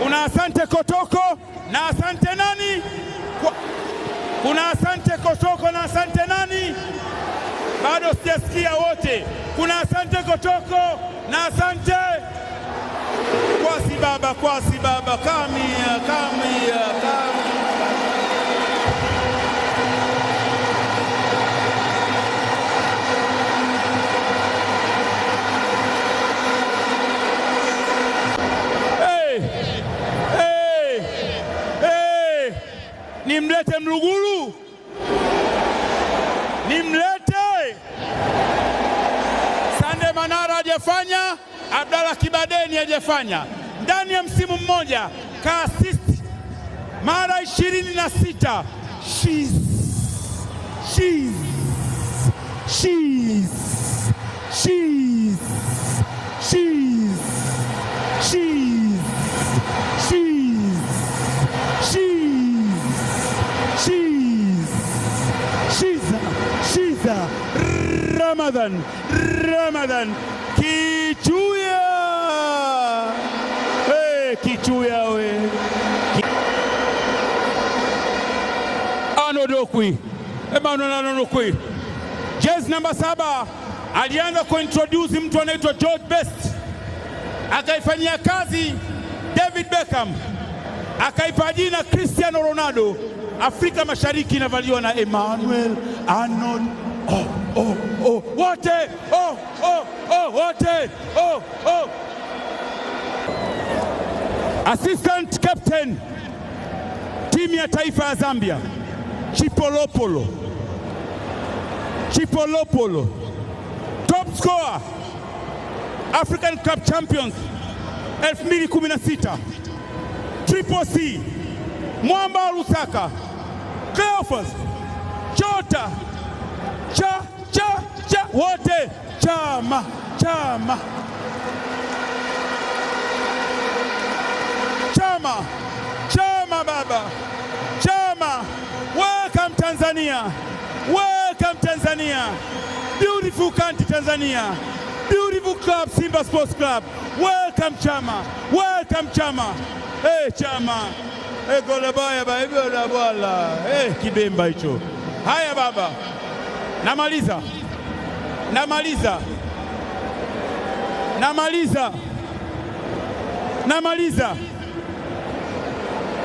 Kuna asante Kotoko na asante nani? Kuna asante Kotoko na asante nani? Bado sijasikia wote. Kuna asante Kotoko na asante Kwasi baba kamia. Nimlete Mluguru, nimlete Sande Manara hajafanya, Abdalla Kibadeni hajafanya. Ndani ya msimu mmoja ka assist mara 26. Ramadan Kichuya. Kichuya we. Anodokwi. Anodokwi. Jezi namba 7 alianza kuintroduce mtu anaitwa George Best. Akaifanyia kazi David Beckham. Akaipa jina Cristiano Ronaldo. Afrika Mashariki inavaliwa na Emmanuel Arnold. Wote. Assistant captain timu ya taifa ya Zambia Chipolopolo. Top scorer African Cup Champions 2016 Triple C Mwamba Lusaka Cleophas Chota wote Chama baba Chama. Welcome Tanzania, beautiful country Tanzania, beautiful club Simba Sports Club. Welcome Chama. Chama gola baya gola bwala kibemba hicho. Haya baba, namaliza.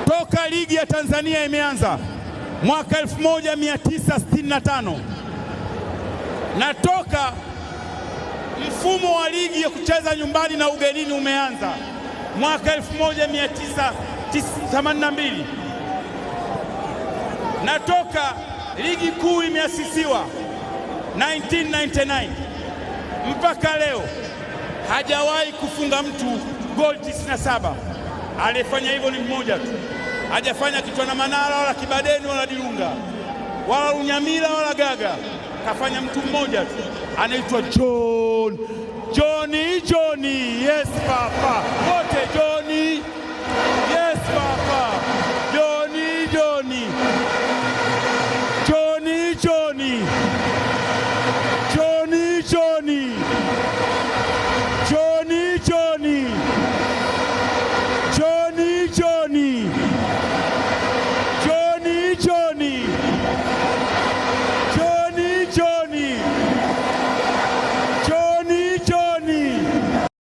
Toka ligi ya Tanzania imeanza mwaka 1965 na toka mfumo wa ligi ya kucheza nyumbani na ugenini umeanza mwaka 1982 na toka ligi kuu imeasisiwa 1999 mpaka leo hajawahi kufunga mtu goli 97. Alifanya hivyo ni mmoja tu. Hajafanya Kitwana Manara wala Kibadeni wala Dilunga wala Unyamila wala Gaga. Kafanya mtu mmoja tu, anaitwa Johnny. Yes papa, wote John.